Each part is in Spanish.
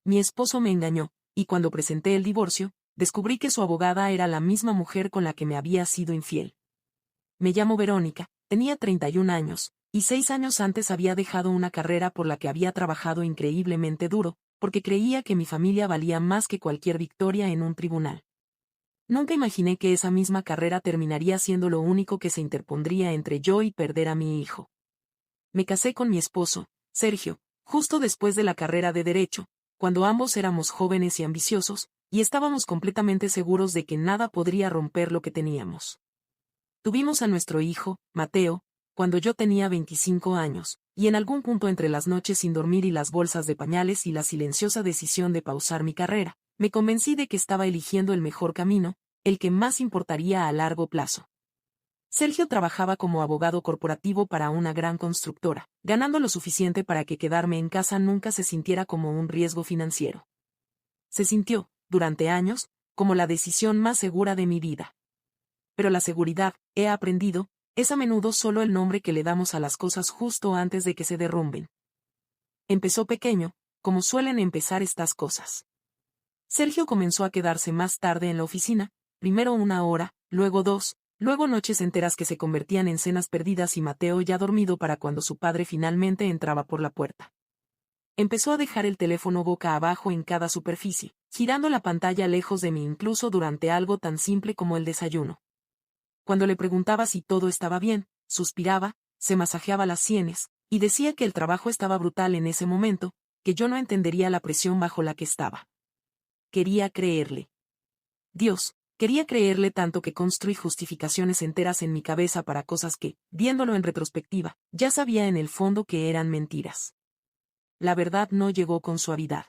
Mi esposo me engañó, y cuando presenté el divorcio, descubrí que su abogada era la misma mujer con la que me había sido infiel. Me llamo Verónica, tenía 31 años, y 6 años antes había dejado una carrera por la que había trabajado increíblemente duro, porque creía que mi familia valía más que cualquier victoria en un tribunal. Nunca imaginé que esa misma carrera terminaría siendo lo único que se interpondría entre yo y perder a mi hijo. Me casé con mi esposo, Sergio, justo después de la carrera de Derecho, cuando ambos éramos jóvenes y ambiciosos, y estábamos completamente seguros de que nada podría romper lo que teníamos. Tuvimos a nuestro hijo, Mateo, cuando yo tenía 25 años, y en algún punto entre las noches sin dormir y las bolsas de pañales y la silenciosa decisión de pausar mi carrera, me convencí de que estaba eligiendo el mejor camino, el que más importaría a largo plazo. Sergio trabajaba como abogado corporativo para una gran constructora, ganando lo suficiente para que quedarme en casa nunca se sintiera como un riesgo financiero. Se sintió, durante años, como la decisión más segura de mi vida. Pero la seguridad, he aprendido, es a menudo solo el nombre que le damos a las cosas justo antes de que se derrumben. Empezó pequeño, como suelen empezar estas cosas. Sergio comenzó a quedarse más tarde en la oficina, primero 1 hora, luego 2, luego noches enteras que se convertían en cenas perdidas y Mateo ya dormido para cuando su padre finalmente entraba por la puerta. Empezó a dejar el teléfono boca abajo en cada superficie, girando la pantalla lejos de mí incluso durante algo tan simple como el desayuno. Cuando le preguntaba si todo estaba bien, suspiraba, se masajeaba las sienes, y decía que el trabajo estaba brutal en ese momento, que yo no entendería la presión bajo la que estaba. Quería creerle. Dios, quería creerle tanto que construí justificaciones enteras en mi cabeza para cosas que, viéndolo en retrospectiva, ya sabía en el fondo que eran mentiras. La verdad no llegó con suavidad.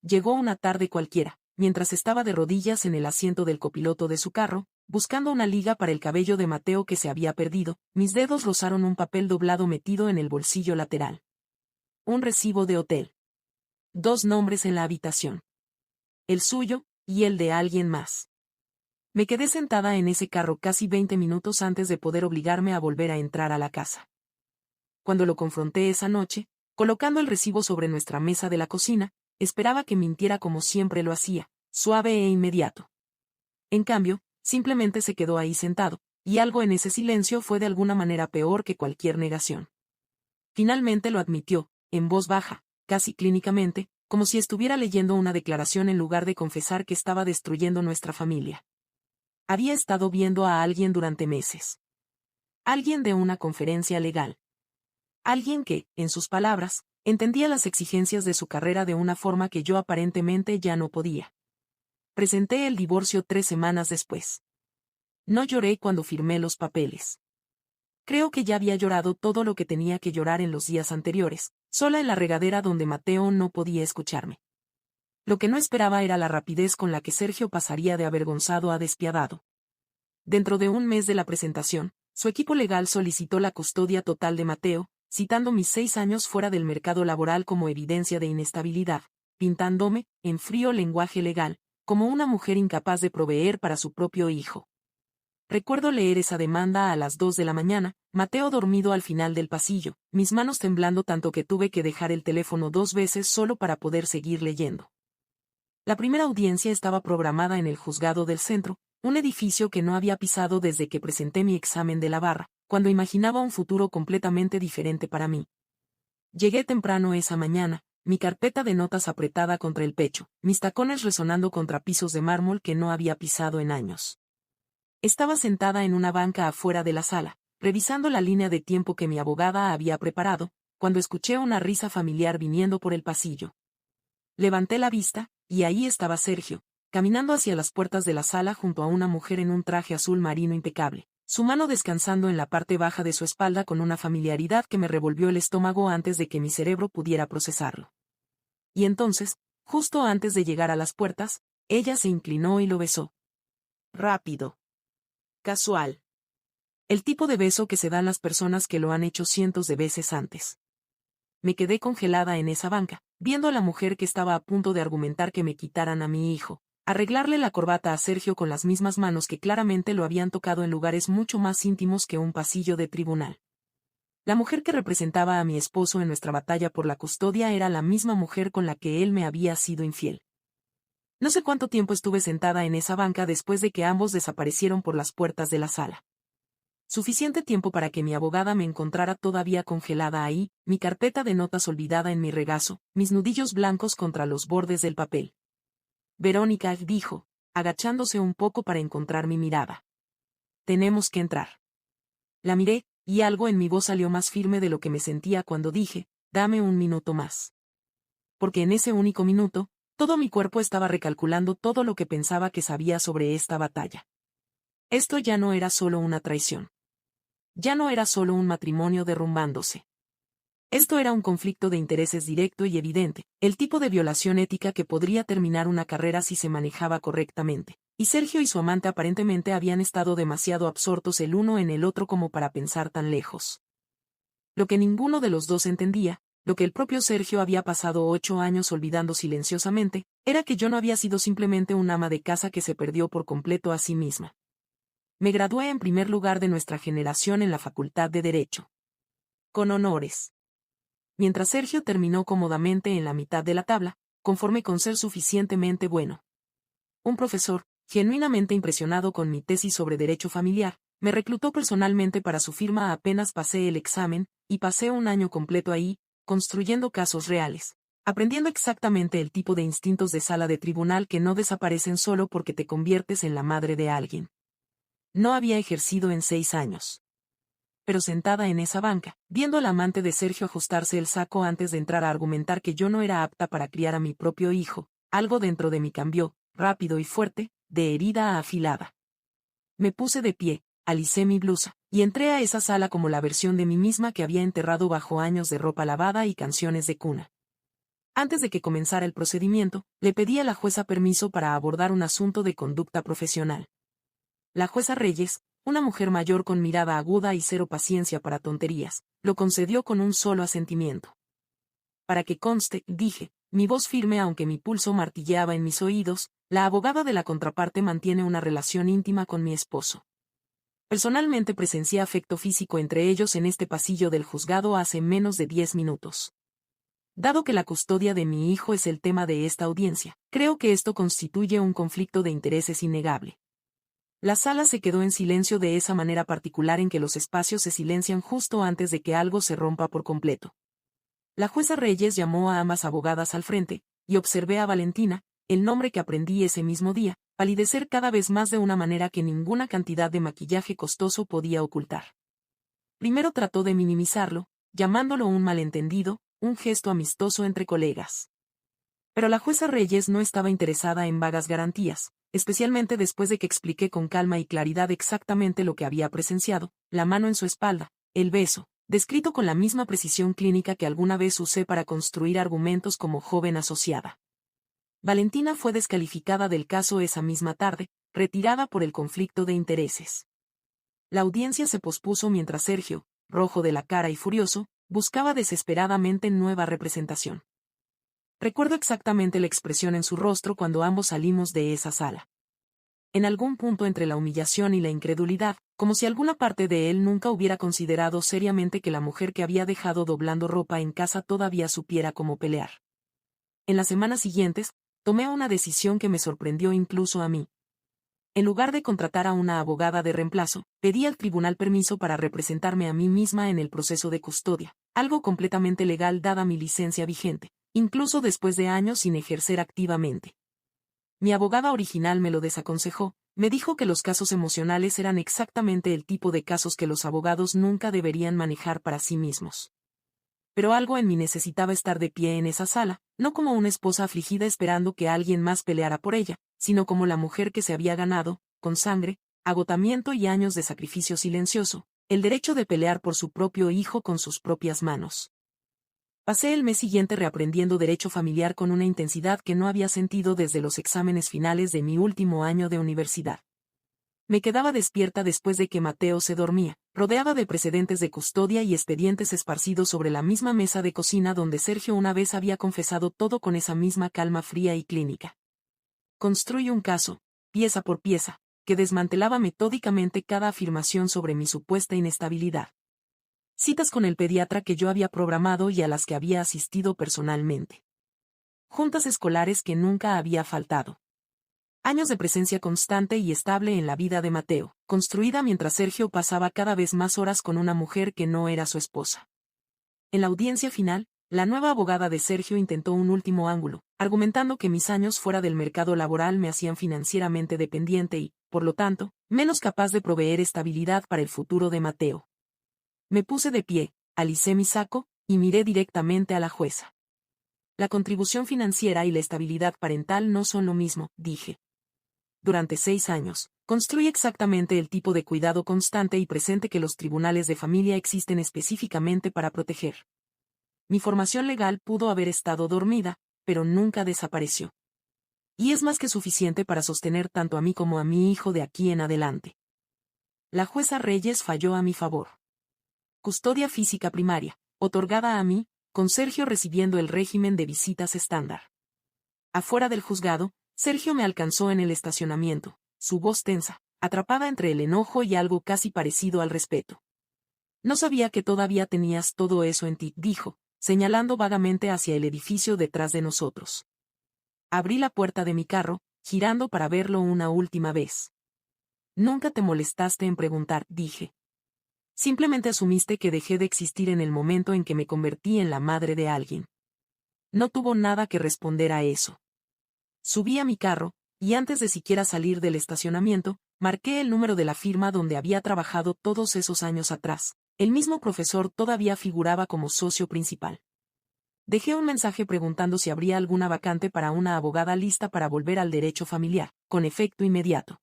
Llegó una tarde cualquiera, mientras estaba de rodillas en el asiento del copiloto de su carro, buscando una liga para el cabello de Mateo que se había perdido, mis dedos rozaron un papel doblado metido en el bolsillo lateral. Un recibo de hotel. 2 nombres en la habitación. El suyo, y el de alguien más. Me quedé sentada en ese carro casi 20 minutos antes de poder obligarme a volver a entrar a la casa. Cuando lo confronté esa noche, colocando el recibo sobre nuestra mesa de la cocina, esperaba que mintiera como siempre lo hacía, suave e inmediato. En cambio, simplemente se quedó ahí sentado, y algo en ese silencio fue de alguna manera peor que cualquier negación. Finalmente lo admitió, en voz baja, casi clínicamente, como si estuviera leyendo una declaración en lugar de confesar que estaba destruyendo nuestra familia. Había estado viendo a alguien durante meses. Alguien de una conferencia legal. Alguien que, en sus palabras, entendía las exigencias de su carrera de una forma que yo aparentemente ya no podía. Presenté el divorcio 3 semanas después. No lloré cuando firmé los papeles. Creo que ya había llorado todo lo que tenía que llorar en los días anteriores, sola en la regadera donde Mateo no podía escucharme. Lo que no esperaba era la rapidez con la que Sergio pasaría de avergonzado a despiadado. Dentro de un mes de la presentación, su equipo legal solicitó la custodia total de Mateo, citando mis 6 años fuera del mercado laboral como evidencia de inestabilidad, pintándome, en frío lenguaje legal, como una mujer incapaz de proveer para su propio hijo. Recuerdo leer esa demanda a las 2 de la mañana, Mateo dormido al final del pasillo, mis manos temblando tanto que tuve que dejar el teléfono 2 veces solo para poder seguir leyendo. La primera audiencia estaba programada en el juzgado del centro, un edificio que no había pisado desde que presenté mi examen de la barra, cuando imaginaba un futuro completamente diferente para mí. Llegué temprano esa mañana, mi carpeta de notas apretada contra el pecho, mis tacones resonando contra pisos de mármol que no había pisado en años. Estaba sentada en una banca afuera de la sala, revisando la línea de tiempo que mi abogada había preparado, cuando escuché una risa familiar viniendo por el pasillo. Levanté la vista, y ahí estaba Sergio, caminando hacia las puertas de la sala junto a una mujer en un traje azul marino impecable, su mano descansando en la parte baja de su espalda con una familiaridad que me revolvió el estómago antes de que mi cerebro pudiera procesarlo. Y entonces, justo antes de llegar a las puertas, ella se inclinó y lo besó. Rápido. Casual. El tipo de beso que se dan las personas que lo han hecho cientos de veces antes. Me quedé congelada en esa banca, viendo a la mujer que estaba a punto de argumentar que me quitaran a mi hijo, arreglarle la corbata a Sergio con las mismas manos que claramente lo habían tocado en lugares mucho más íntimos que un pasillo de tribunal. La mujer que representaba a mi esposo en nuestra batalla por la custodia era la misma mujer con la que él me había sido infiel. No sé cuánto tiempo estuve sentada en esa banca después de que ambos desaparecieron por las puertas de la sala. Suficiente tiempo para que mi abogada me encontrara todavía congelada ahí, mi carpeta de notas olvidada en mi regazo, mis nudillos blancos contra los bordes del papel. Verónica, dijo, agachándose un poco para encontrar mi mirada. Tenemos que entrar. La miré, y algo en mi voz salió más firme de lo que me sentía cuando dije, dame un minuto más. Porque en ese único minuto, todo mi cuerpo estaba recalculando todo lo que pensaba que sabía sobre esta batalla. Esto ya no era solo una traición. Ya no era solo un matrimonio derrumbándose. Esto era un conflicto de intereses directo y evidente, el tipo de violación ética que podría terminar una carrera si se manejaba correctamente. Y Sergio y su amante aparentemente habían estado demasiado absortos el uno en el otro como para pensar tan lejos. Lo que ninguno de los dos entendía, lo que el propio Sergio había pasado 8 años olvidando silenciosamente, era que yo no había sido simplemente un ama de casa que se perdió por completo a sí misma. Me gradué en primer lugar de nuestra generación en la Facultad de Derecho. Con honores. Mientras Sergio terminó cómodamente en la mitad de la tabla, conforme con ser suficientemente bueno. Un profesor, genuinamente impresionado con mi tesis sobre derecho familiar, me reclutó personalmente para su firma apenas pasé el examen, y pasé un año completo ahí, construyendo casos reales, aprendiendo exactamente el tipo de instintos de sala de tribunal que no desaparecen solo porque te conviertes en la madre de alguien. No había ejercido en 6 años. Pero sentada en esa banca, viendo al amante de Sergio ajustarse el saco antes de entrar a argumentar que yo no era apta para criar a mi propio hijo, algo dentro de mí cambió, rápido y fuerte, de herida a afilada. Me puse de pie, alicé mi blusa, y entré a esa sala como la versión de mí misma que había enterrado bajo años de ropa lavada y canciones de cuna. Antes de que comenzara el procedimiento, le pedí a la jueza permiso para abordar un asunto de conducta profesional. La jueza Reyes, una mujer mayor con mirada aguda y cero paciencia para tonterías, lo concedió con un solo asentimiento. Para que conste, dije, mi voz firme aunque mi pulso martilleaba en mis oídos, la abogada de la contraparte mantiene una relación íntima con mi esposo. Personalmente presencié afecto físico entre ellos en este pasillo del juzgado hace menos de 10 minutos. Dado que la custodia de mi hijo es el tema de esta audiencia, creo que esto constituye un conflicto de intereses innegable. La sala se quedó en silencio de esa manera particular en que los espacios se silencian justo antes de que algo se rompa por completo. La jueza Reyes llamó a ambas abogadas al frente, y observé a Valentina, el nombre que aprendí ese mismo día, palidecer cada vez más de una manera que ninguna cantidad de maquillaje costoso podía ocultar. Primero trató de minimizarlo, llamándolo un malentendido, un gesto amistoso entre colegas. Pero la jueza Reyes no estaba interesada en vagas garantías, especialmente después de que expliqué con calma y claridad exactamente lo que había presenciado, la mano en su espalda, el beso, descrito con la misma precisión clínica que alguna vez usé para construir argumentos como joven asociada. Valentina fue descalificada del caso esa misma tarde, retirada por el conflicto de intereses. La audiencia se pospuso mientras Sergio, rojo de la cara y furioso, buscaba desesperadamente nueva representación. Recuerdo exactamente la expresión en su rostro cuando ambos salimos de esa sala. En algún punto entre la humillación y la incredulidad, como si alguna parte de él nunca hubiera considerado seriamente que la mujer que había dejado doblando ropa en casa todavía supiera cómo pelear. En las semanas siguientes, tomé una decisión que me sorprendió incluso a mí. En lugar de contratar a una abogada de reemplazo, pedí al tribunal permiso para representarme a mí misma en el proceso de custodia, algo completamente legal dada mi licencia vigente, incluso después de años sin ejercer activamente. Mi abogada original me lo desaconsejó, me dijo que los casos emocionales eran exactamente el tipo de casos que los abogados nunca deberían manejar para sí mismos. Pero algo en mí necesitaba estar de pie en esa sala, no como una esposa afligida esperando que alguien más peleara por ella, sino como la mujer que se había ganado, con sangre, agotamiento y años de sacrificio silencioso, el derecho de pelear por su propio hijo con sus propias manos. Pasé el mes siguiente reaprendiendo derecho familiar con una intensidad que no había sentido desde los exámenes finales de mi último año de universidad. Me quedaba despierta después de que Mateo se dormía, rodeada de precedentes de custodia y expedientes esparcidos sobre la misma mesa de cocina donde Sergio una vez había confesado todo con esa misma calma fría y clínica. Construí un caso, pieza por pieza, que desmantelaba metódicamente cada afirmación sobre mi supuesta inestabilidad. Citas con el pediatra que yo había programado y a las que había asistido personalmente. Juntas escolares que nunca había faltado. Años de presencia constante y estable en la vida de Mateo, construida mientras Sergio pasaba cada vez más horas con una mujer que no era su esposa. En la audiencia final, la nueva abogada de Sergio intentó un último ángulo, argumentando que mis años fuera del mercado laboral me hacían financieramente dependiente y, por lo tanto, menos capaz de proveer estabilidad para el futuro de Mateo. Me puse de pie, alicé mi saco, y miré directamente a la jueza. La contribución financiera y la estabilidad parental no son lo mismo, dije. Durante 6 años, construí exactamente el tipo de cuidado constante y presente que los tribunales de familia existen específicamente para proteger. Mi formación legal pudo haber estado dormida, pero nunca desapareció. Y es más que suficiente para sostener tanto a mí como a mi hijo de aquí en adelante. La jueza Reyes falló a mi favor. Custodia física primaria, otorgada a mí, con Sergio recibiendo el régimen de visitas estándar. Afuera del juzgado, Sergio me alcanzó en el estacionamiento, su voz tensa, atrapada entre el enojo y algo casi parecido al respeto. No sabía que todavía tenías todo eso en ti, dijo, señalando vagamente hacia el edificio detrás de nosotros. Abrí la puerta de mi carro, girando para verlo una última vez. Nunca te molestaste en preguntar, dije. Simplemente asumiste que dejé de existir en el momento en que me convertí en la madre de alguien. No tuvo nada que responder a eso. Subí a mi carro, y antes de siquiera salir del estacionamiento, marqué el número de la firma donde había trabajado todos esos años atrás. El mismo profesor todavía figuraba como socio principal. Dejé un mensaje preguntando si habría alguna vacante para una abogada lista para volver al derecho familiar, con efecto inmediato.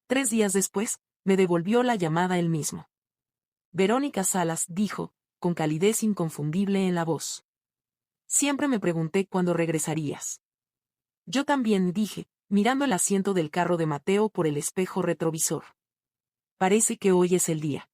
3 días después, me devolvió la llamada él mismo. Verónica Salas, dijo, con calidez inconfundible en la voz. Siempre me pregunté cuándo regresarías. Yo también, dije, mirando el asiento del carro de Mateo por el espejo retrovisor. Parece que hoy es el día.